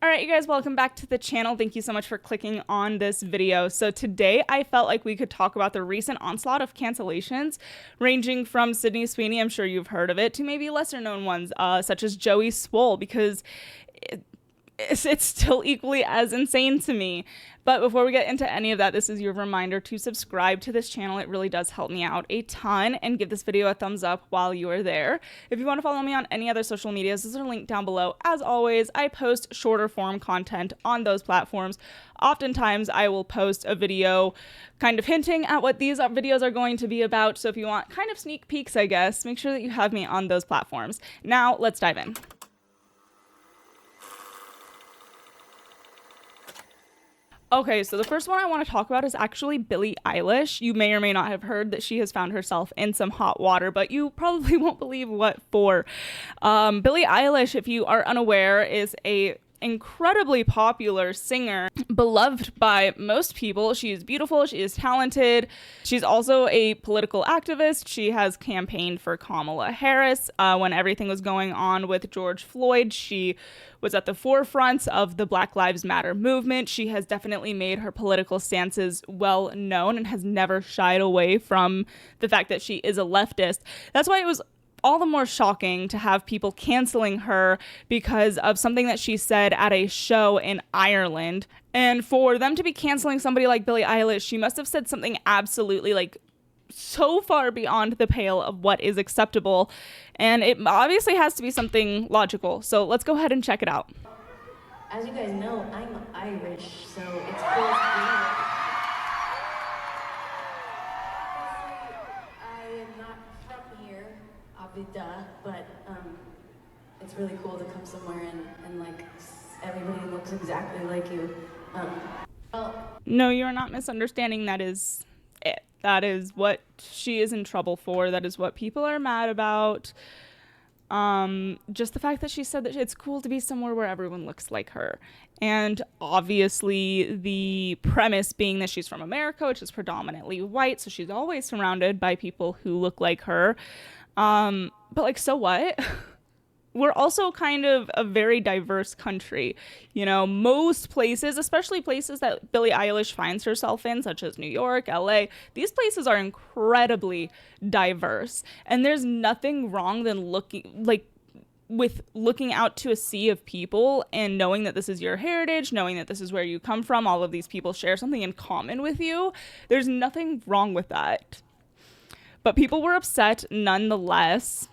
All right, you guys, welcome back to the channel. Thank you so much for clicking on this video. So today I felt like we could talk about the recent onslaught of cancellations, ranging from Sydney Sweeney, I'm sure you've heard of it, to maybe lesser known ones, such as Joey Swoll, because it's still equally as insane to me. But before we get into any of that, this is your reminder to subscribe to this channel. It really does help me out a ton, and give this video a thumbs up while you are there. If you want to follow me on any other social medias, there's a link down below. As always, I post shorter form content on those platforms. Oftentimes I will post a video kind of hinting at what these videos are going to be about. So if you want kind of sneak peeks, I guess, make sure that you have me on those platforms. Now let's dive in. Okay, so the first one I want to talk about is actually Billie Eilish. You may or may not have heard that she has found herself in some hot water, but you probably won't believe what for. Billie Eilish, if you are unaware, is a incredibly popular singer, beloved by most people. She is beautiful, she is talented. She's also a political activist. She has campaigned for Kamala Harris when everything was going on with George Floyd. She was at the forefront of the Black Lives Matter movement. She has definitely made her political stances well known and has never shied away from the fact that she is a leftist. That's why it was all the more shocking to have people canceling her because of something that she said at a show in Ireland. And for them to be canceling somebody like Billie Eilish, she must have said something absolutely like so far beyond the pale of what is acceptable. And it obviously has to be something logical. So let's go ahead and check it out. As you guys know, I'm Irish, so it's cool to be here. But it's really cool to come somewhere and like everybody looks exactly like you. No, you're not misunderstanding. That is it. That is what she is in trouble for. That is what people are mad about. Just the fact that she said that it's cool to be somewhere where everyone looks like her. And obviously the premise being that she's from America, which is predominantly white, so she's always surrounded by people who look like her. But like, so what? We're also kind of a very diverse country. You know, most places, especially places that Billie Eilish finds herself in, such as New York, LA, these places are incredibly diverse. And there's nothing wrong than looking out to a sea of people and knowing that this is your heritage, knowing that this is where you come from. All of these people share something in common with you. There's nothing wrong with that. But people were upset nonetheless.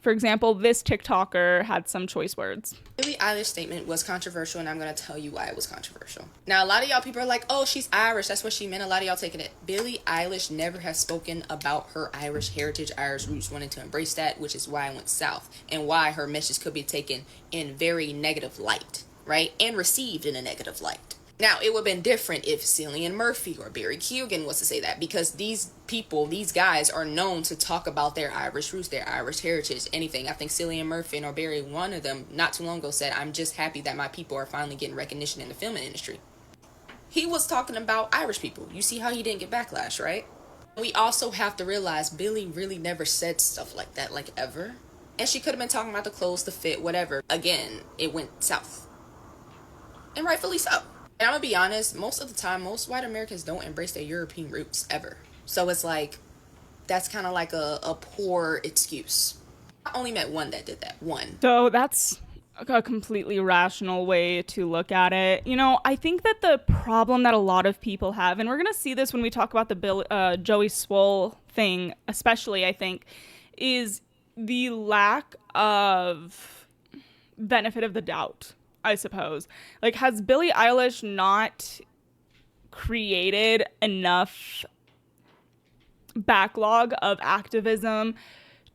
For example, this TikToker had some choice words. Billie Eilish's statement was controversial, and I'm going to tell you why it was controversial. Now, a lot of y'all people are like, oh, she's Irish. That's what she meant. A lot of y'all taking it. Billie Eilish never has spoken about her Irish heritage, Irish roots, wanting to embrace that, which is why I went south, and why her message could be taken in very negative light, right? And received in a negative light. Now, it would have been different if Cillian Murphy or Barry Keoghan was to say that, because these people, these guys are known to talk about their Irish roots, their Irish heritage, anything. I think Cillian Murphy or Barry, one of them, not too long ago said, I'm just happy that my people are finally getting recognition in the film industry. He was talking about Irish people. You see how he didn't get backlash, right? We also have to realize Billie really never said stuff like that, like ever. And she could have been talking about the clothes, the fit, whatever. Again, it went south. And rightfully so. And I'm gonna be honest, most of the time, most white Americans don't embrace their European roots ever. So it's like, that's kind of like a poor excuse. I only met one that did that, one. So that's a completely rational way to look at it. You know, I think that the problem that a lot of people have, and we're gonna see this when we talk about the Joey Swoll thing, especially, I think, is the lack of benefit of the doubt. I suppose. Like, has Billie Eilish not created enough backlog of activism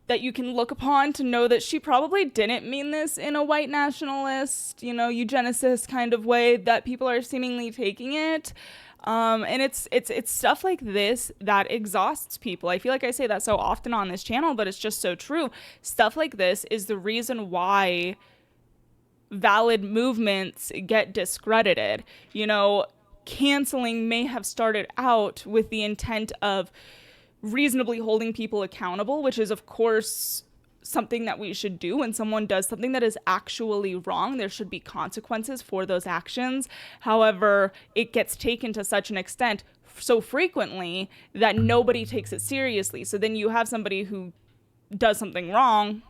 that you can look upon to know that she probably didn't mean this in a white nationalist, you know, eugenicist kind of way that people are seemingly taking it? And it's stuff like this that exhausts people. I feel like I say that so often on this channel, but it's just so true. Stuff like this is the reason why valid movements get discredited. You know, canceling may have started out with the intent of reasonably holding people accountable, which is of course something that we should do. When someone does something that is actually wrong, there should be consequences for those actions. However, it gets taken to such an extent so frequently that nobody takes it seriously. So then you have somebody who does something wrong,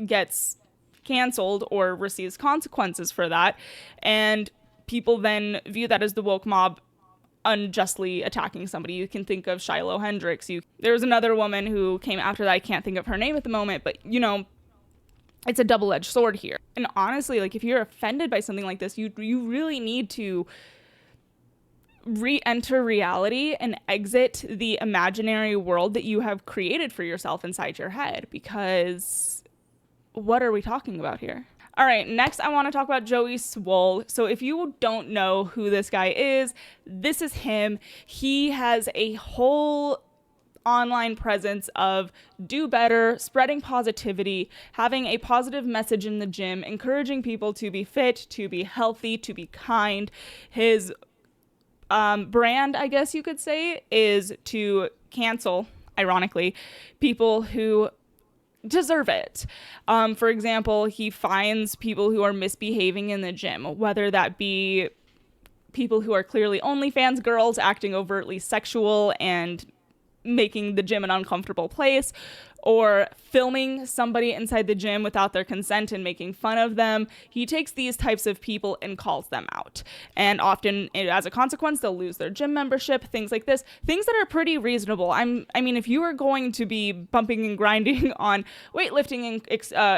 gets canceled or receives consequences for that, and people then view that as the woke mob unjustly attacking somebody. You can think of Shiloh Hendricks. There was another woman who came after that. I can't think of her name at the moment, but it's a double-edged sword here. And honestly, like, if you're offended by something like this, you really need to re-enter reality and exit the imaginary world that you have created for yourself inside your head, because what are we talking about here? All right, next I want to talk about Joey Swoll. So if you don't know who this guy is, this is him. He has a whole online presence of do better, spreading positivity, having a positive message in the gym, encouraging people to be fit, to be healthy, to be kind. His brand, I guess you could say, is to cancel, ironically, people who deserve it. For example, he finds people who are misbehaving in the gym, whether that be people who are clearly OnlyFans girls acting overtly sexual and making the gym an uncomfortable place, or filming somebody inside the gym without their consent and making fun of them. He takes these types of people and calls them out. And often, as a consequence, they'll lose their gym membership, things like this. Things that are pretty reasonable. I mean, if you are going to be bumping and grinding on weightlifting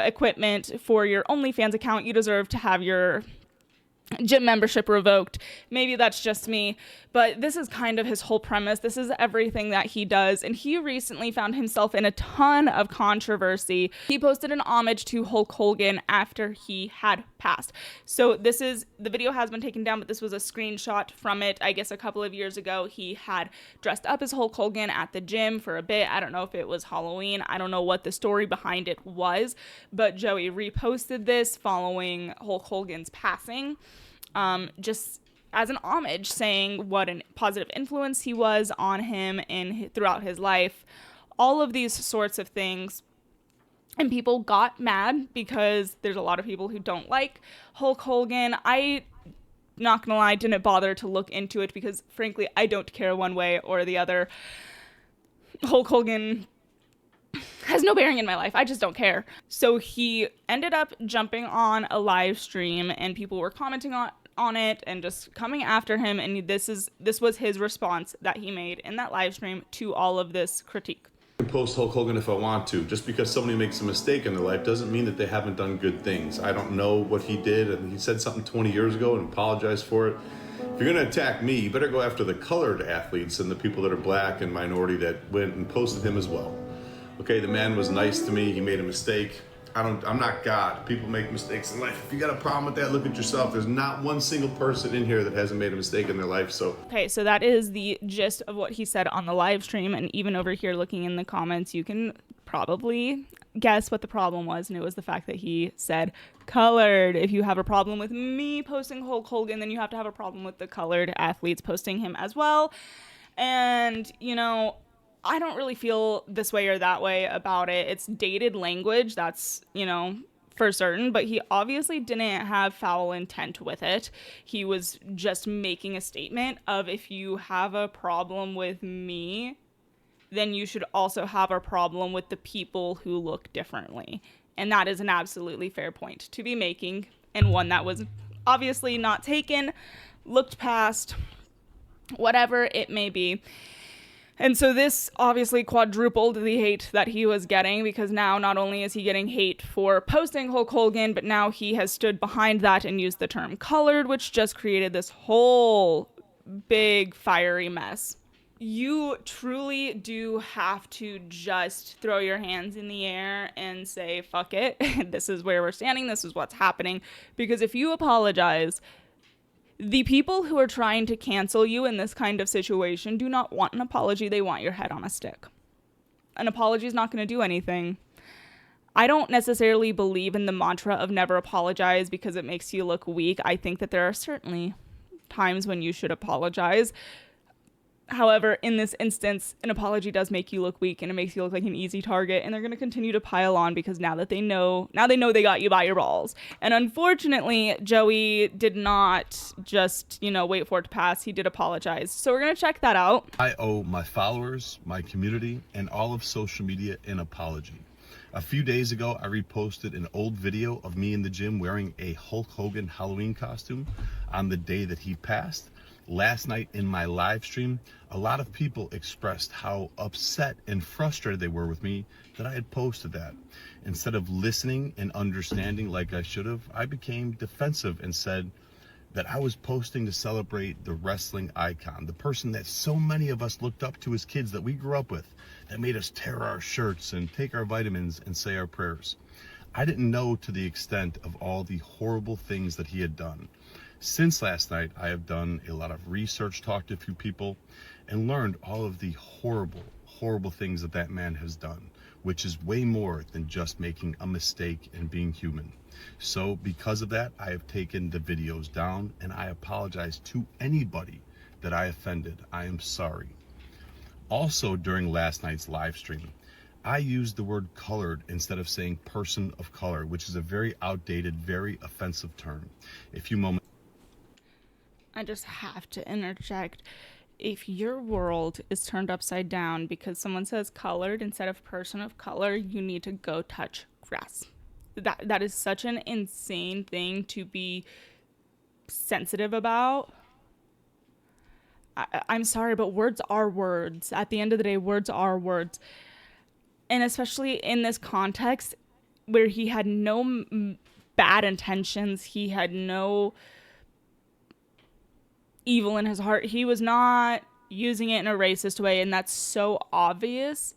equipment for your OnlyFans account, you deserve to have your gym membership revoked. Maybe that's just me, but this is kind of his whole premise. This is everything that he does, and he recently found himself in a ton of controversy. He posted an homage to Hulk Hogan after he had passed. So the video has been taken down, but this was a screenshot from it. I guess a couple of years ago, he had dressed up as Hulk Hogan at the gym for a bit. I don't know if it was Halloween. I don't know what the story behind it was, but Joey reposted this following Hulk Hogan's passing. Just as an homage, saying what a positive influence he was on him throughout his life, all of these sorts of things. And people got mad because there's a lot of people who don't like Hulk Hogan. I, not gonna lie, didn't bother to look into it because, frankly, I don't care one way or the other. Hulk Hogan has no bearing in my life. I just don't care. So he ended up jumping on a live stream, and people were commenting on it and just coming after him, and this was his response that he made in that live stream to all of this critique. I can post Hulk Hogan if I want to. Just because somebody makes a mistake in their life doesn't mean that they haven't done good things. I don't know what he did, and he said something 20 years ago and apologized for it. If you're going to attack me, you better go after the colored athletes and the people that are black and minority that went and posted him as well. Okay, the man was nice to me. He made a mistake. I'm not God. People make mistakes in life. If you got a problem with that, look at yourself. There's not one single person in here that hasn't made a mistake in their life. So okay, so that is the gist of what he said on the live stream, and even over here looking in the comments, you can probably guess what the problem was, and it was the fact that he said colored. If you have a problem with me posting Hulk Hogan, then you have to have a problem with the colored athletes posting him as well. And, I don't really feel this way or that way about it. It's dated language, that's, for certain, but he obviously didn't have foul intent with it. He was just making a statement of, if you have a problem with me, then you should also have a problem with the people who look differently. And that is an absolutely fair point to be making, and one that was obviously not taken, looked past, whatever it may be. And so this obviously quadrupled the hate that he was getting, because now not only is he getting hate for posting Hulk Hogan, but now he has stood behind that and used the term colored, which just created this whole big fiery mess. You truly do have to just throw your hands in the air and say, fuck it. This is where we're standing. This is what's happening. Because if you apologize, the people who are trying to cancel you in this kind of situation do not want an apology. They want your head on a stick. An apology is not going to do anything. I don't necessarily believe in the mantra of never apologize because it makes you look weak. I think that there are certainly times when you should apologize. However, in this instance, an apology does make you look weak and it makes you look like an easy target, and they're going to continue to pile on because now they know they got you by your balls. And unfortunately, Joey did not just, wait for it to pass. He did apologize. So we're going to check that out. I owe my followers, my community, and all of social media an apology. A few days ago, I reposted an old video of me in the gym wearing a Hulk Hogan Halloween costume on the day that he passed. Last night in my live stream, a lot of people expressed how upset and frustrated they were with me that I had posted that. Instead of listening and understanding like I should have, I became defensive and said that I was posting to celebrate the wrestling icon, the person that so many of us looked up to as kids that we grew up with, that made us tear our shirts and take our vitamins and say our prayers. I didn't know to the extent of all the horrible things that he had done. Since last night, I have done a lot of research, talked to a few people, and learned all of the horrible, horrible things that that man has done, which is way more than just making a mistake and being human. So because of that, I have taken the videos down, and I apologize to anybody that I offended. I am sorry. Also, during last night's live stream, I used the word colored instead of saying person of color, which is a very outdated, very offensive term. A few moments I just have to interject. If your world is turned upside down because someone says colored instead of person of color, you need to go touch grass. That is such an insane thing to be sensitive about. I'm sorry, but words are words. At the end of the day, words are words. And especially in this context where he had no bad intentions, he had no evil in his heart. He was not using it in a racist way, and that's so obvious.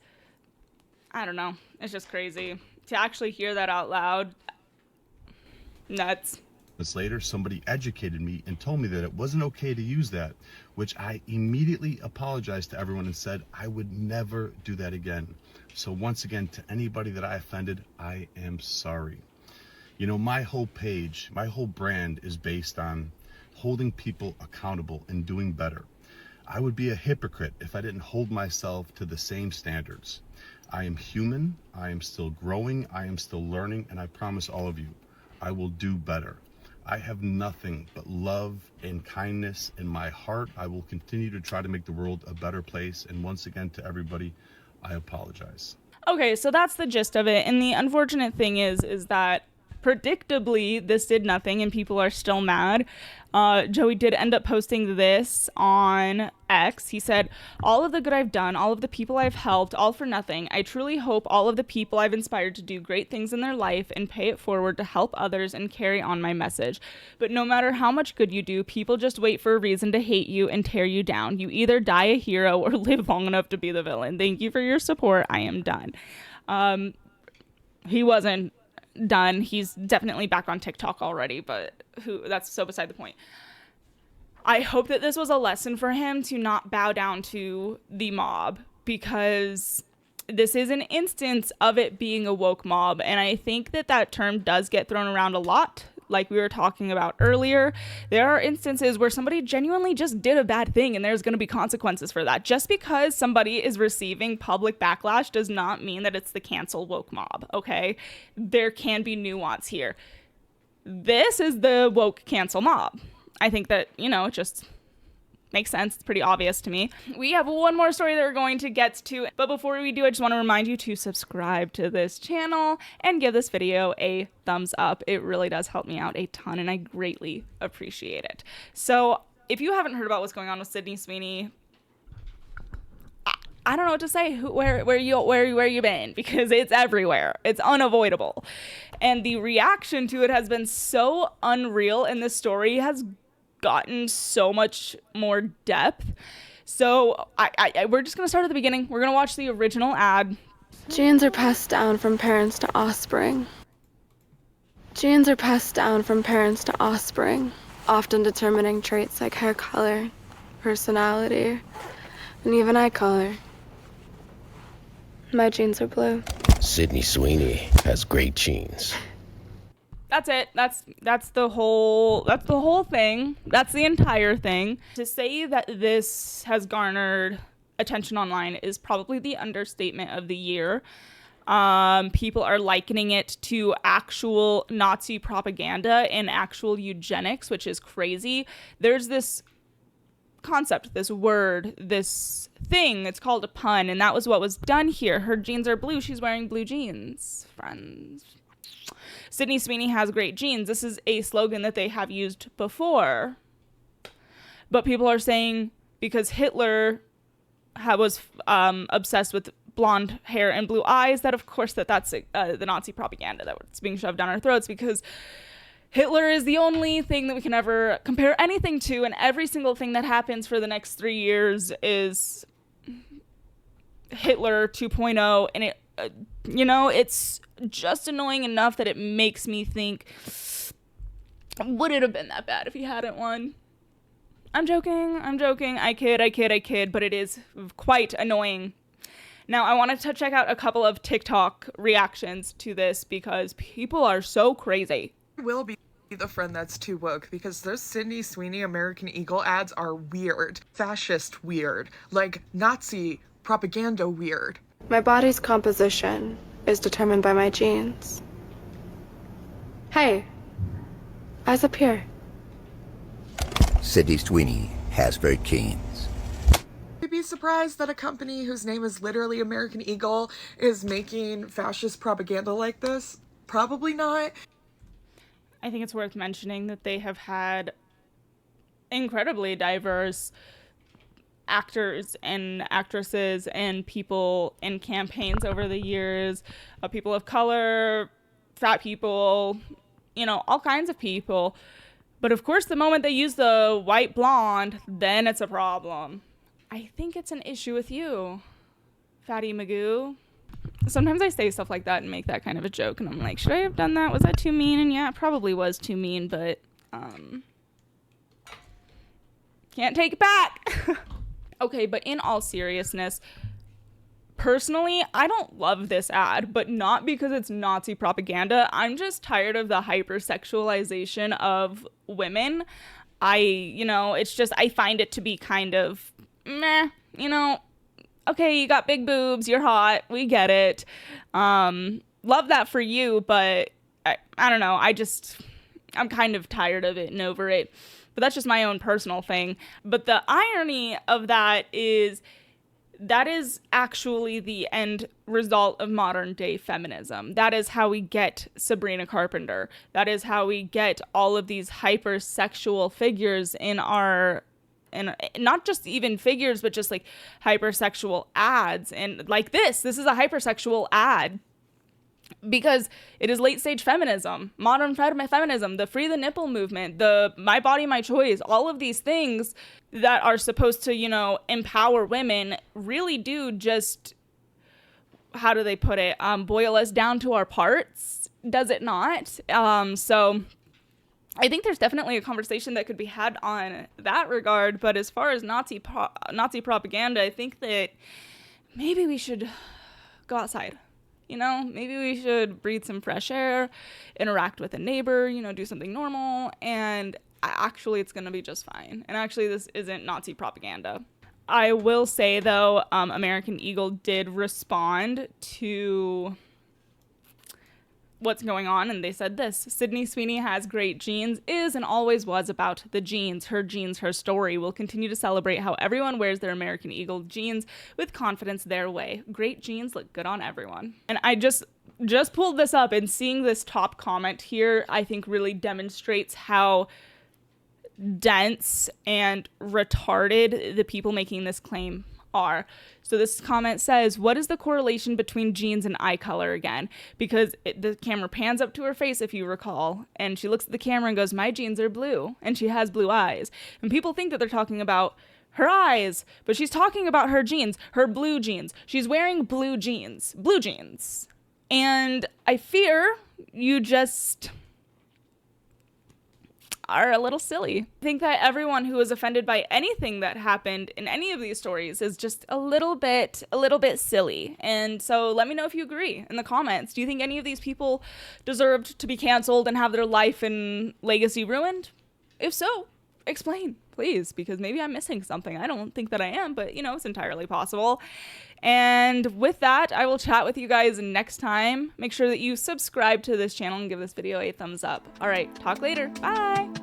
I don't know. It's just crazy. To actually hear that out loud, nuts. later, somebody educated me and told me that it wasn't okay to use that, which I immediately apologized to everyone and said I would never do that again. So once again, to anybody that I offended, I am sorry. My whole page, my whole brand is based on holding people accountable and doing better. I would be a hypocrite if I didn't hold myself to the same standards. I am human, I am still growing, I am still learning, and I promise all of you, I will do better. I have nothing but love and kindness in my heart. I will continue to try to make the world a better place. And once again, to everybody, I apologize. Okay, so that's the gist of it. And the unfortunate thing is that predictably, this did nothing and people are still mad. Joey did end up posting this on X. He said, "All of the good I've done, all of the people I've helped, all for nothing. I truly hope all of the people I've inspired to do great things in their life and pay it forward to help others and carry on my message. But no matter how much good you do, people just wait for a reason to hate you and tear you down. You either die a hero or live long enough to be the villain. Thank you for your support. I am done." He wasn't done. He's definitely back on TikTok already, but that's so beside the point. I hope that this was a lesson for him to not bow down to the mob, because this is an instance of it being a woke mob, and I think that term does get thrown around a lot. Like we were talking about earlier, there are instances where somebody genuinely just did a bad thing and there's going to be consequences for that. Just because somebody is receiving public backlash does not mean that it's the cancel woke mob, okay? There can be nuance here. This is the woke cancel mob. I think that, it just makes sense. It's pretty obvious to me. We have one more story that we're going to get to, but before we do, I just want to remind you to subscribe to this channel and give this video a thumbs up. It really does help me out a ton, and I greatly appreciate it. So if you haven't heard about what's going on with Sydney Sweeney, I don't know what to say. Where you been? Because it's everywhere. It's unavoidable. And the reaction to it has been so unreal, and this story has gotten so much more depth. So we're just gonna start at the beginning. We're gonna watch the original ad. Genes are passed down from parents to offspring. Genes are passed down from parents to offspring, often determining traits like hair color, personality, and even eye color. My genes are blue. Sydney Sweeney has great genes. That's it. That's the whole thing. That's the entire thing. To say that this has garnered attention online is probably the understatement of the year. People are likening it to actual Nazi propaganda and actual eugenics, which is crazy. There's this concept, this word, this thing, it's called a pun, and that was what was done here. Her jeans are blue, she's wearing blue jeans, friends. Sydney Sweeney has great jeans. This is a slogan that they have used before. But people are saying because Hitler was obsessed with blonde hair and blue eyes, that of course that's the Nazi propaganda that's being shoved down our throats, because Hitler is the only thing that we can ever compare anything to, and every single thing that happens for the next 3 years is Hitler 2.0, and it, it's just annoying enough that it makes me think, would it have been that bad if he hadn't won? I'm joking. I kid, but it is quite annoying. Now, I wanted to check out a couple of TikTok reactions to this because people are so crazy. Will be the friend that's too woke, because those Sydney Sweeney American Eagle ads are weird. Fascist weird. Like Nazi propaganda weird. My body's composition is determined by my genes. Hey, eyes up here. Sydney Sweeney has great genes. You'd be surprised that a company whose name is literally American Eagle is making fascist propaganda like this? Probably not. I think it's worth mentioning that they have had incredibly diverse actors and actresses and people in campaigns over the years, people of color, fat people, all kinds of people. But of course, the moment they use the white blonde, then it's a problem. I think it's an issue with you, Fatty Magoo. Sometimes I say stuff like that and make that kind of a joke, and I'm like, should I have done that? Was that too mean? And yeah, it probably was too mean, but can't take it back. Okay, but in all seriousness, personally, I don't love this ad, but not because it's Nazi propaganda. I'm just tired of the hypersexualization of women. It's just, I find it to be kind of meh, okay, you got big boobs, you're hot, we get it. Love that for you, but I don't know, I'm kind of tired of it and over it. But that's just my own personal thing. But the irony of that is actually the end result of modern day feminism. That is how we get Sabrina Carpenter. That is how we get all of these hypersexual figures in our, and not just even figures, but just like hypersexual ads. And like this is a hypersexual ad because it is late stage feminism, modern feminism, the free the nipple movement, the my body, my choice, all of these things that are supposed to, empower women really do just, how do they put it? Boil us down to our parts. Does it not? So I think there's definitely a conversation that could be had on that regard. But as far as Nazi propaganda, I think that maybe we should go outside. Maybe we should breathe some fresh air, interact with a neighbor, do something normal. And actually, it's going to be just fine. And actually, this isn't Nazi propaganda. I will say, though, American Eagle did respond to what's going on, and they said this: Sydney Sweeney has great genes, is and always was about the genes, her story. We'll continue to celebrate how everyone wears their American Eagle jeans with confidence their way. Great jeans look good on everyone. And I just pulled this up, and seeing this top comment here, I think really demonstrates how dense and retarded the people making this claim are. So this comment says, what is the correlation between jeans and eye color again? Because the camera pans up to her face, if you recall, and she looks at the camera and goes, my jeans are blue, and she has blue eyes. And people think that they're talking about her eyes, but she's talking about her jeans, her blue jeans. She's wearing blue jeans. And I fear you just, are a little silly. I think that everyone who is offended by anything that happened in any of these stories is just a little bit silly. And so let me know if you agree in the comments. Do you think any of these people deserved to be canceled and have their life and legacy ruined? If so, explain, please, because maybe I'm missing something. I don't think that I am, but you know, it's entirely possible. And with that, I will chat with you guys next time. Make sure that you subscribe to this channel and give this video a thumbs up. All right, talk later. Bye.